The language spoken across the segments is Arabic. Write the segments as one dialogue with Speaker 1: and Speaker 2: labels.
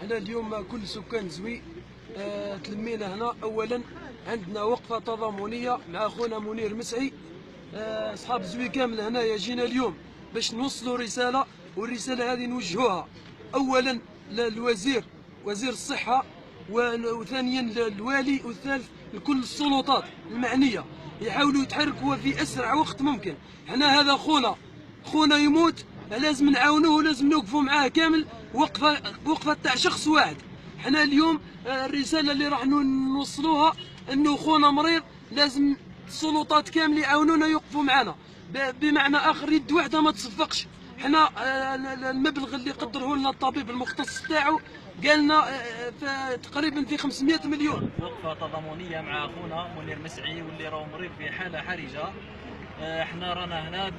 Speaker 1: حنا اليوم كل سكان زوي تلمينا هنا. اولا عندنا وقفه تضامنيه مع خونا منير مسعي. اصحاب زوي كامل هنايا جينا اليوم باش نوصلوا رساله، والرساله هذه نوجهوها اولا للوزير، وزير الصحه، وثانيا للوالي، والثالث لكل السلطات المعنيه يحاولوا يتحركوا في اسرع وقت ممكن. حنا هذا خونا يموت، لازم نعاونوه ولازم نوقفوا معاه كامل. وقفه تاع شخص واحد. حنا اليوم الرساله اللي راح نوصلوها انه خونا مريض، لازم السلطات كامل يعاونونا يوقفوا معنا. بمعنى اخر يد واحده ما تصفقش. حنا المبلغ اللي قدره لنا الطبيب المختص تاعو قال لنا تقريبا في 500 مليون.
Speaker 2: وقفه تضامنيه مع اخونا منير مسعي واللي راهو مريض في حاله حرجه. احنا رانا هنا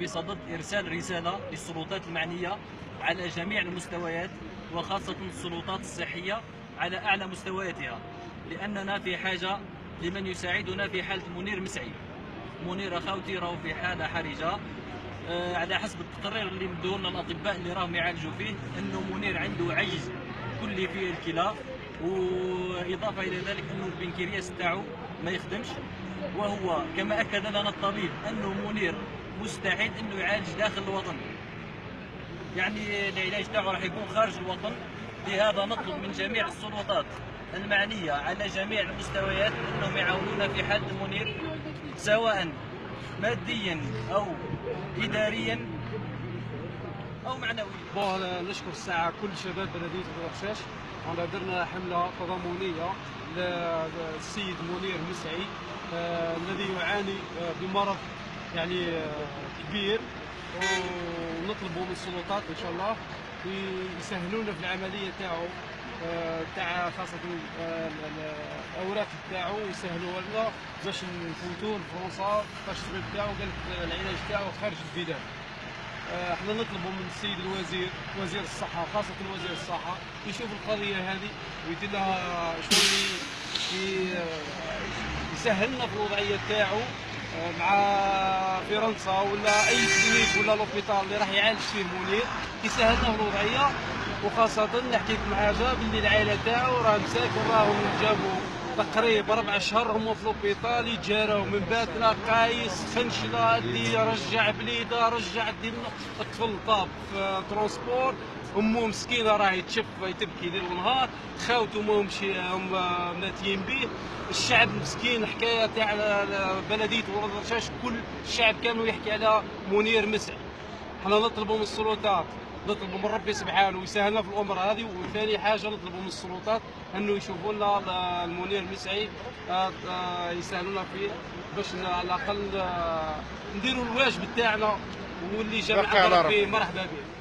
Speaker 2: بصدد ارسال رساله للسلطات المعنيه على جميع المستويات، وخاصه السلطات الصحيه على اعلى مستوياتها، لاننا في حاجه لمن يساعدنا في حاله منير مسعي. منير اخوتي راهو في حاله حرجه. على حسب التقرير اللي مدوه لنا الاطباء اللي راهم يعالجوا فيه انه منير عنده عجز كلي في الكلى، واضافه الى ذلك انه البنكرياس تاعو ما يخدمش. وهو كما اكد لنا الطبيب انه منير مستعد انه يعالج داخل الوطن، يعني العلاج تاعو راح يكون خارج الوطن. لهذا نطلب من جميع السلطات المعنيه على جميع المستويات انهم يعاونونا في حاله منير، سواء ماديا او اداريا او معنويا.
Speaker 3: نشكر الساعه كل شباب بلديه الرشاش. درنا حمله تضامنيه للسيد منير مسعي الذي يعاني بمرض يعني كبير، ونطلبوا من السلطات ان شاء الله يسهلونا في العمليه تاعو، تاع خاصه الاوراق تاعو يسهلوها لنا باش نفوتوه لفرنسا. التشطيب تاعو قال لك العلاج تاعو خارج البلاد. احنا نطلبوا من السيد الوزير، وزير الصحه، خاصه وزير الصحه يشوف القضيه هذه ويدير لها شغل يسهل لنا في الوضعيه تاعو مع فرنسا ولا اي كلينيك ولا لوبيتال اللي راح يعالج فيه منير، يسهل لنا في الوضعيه. وخاصه نحكي لكم حاجه، باللي العائله تاعو راه مساكن، راهم جابوا تقريبا 4 اشهر هما في لوبيتال يتجاراو من باتنا قايس فنشله اللي رجع بليده، رجع الطفل طاب في ترونسبور، امه مسكينه راهي تشف تبكي ليل ونهار، خاوته هم ناتيين به. الشعب مسكين، حكايه تاع بلديه ولد الرشاش كل الشعب كانوا يحكي على منير مسعي. حنا نطلبوا من السلطات، نطلبوا من ربي سبحانه يسهلنا في الامور هذه. وثاني حاجه نطلبوا من السلطات انه يشوفوا لنا المنير مسعي، يسهلونا فيه باش على الاقل نديروا الواجب تاعنا، واللي جمع ربي مرحبا به.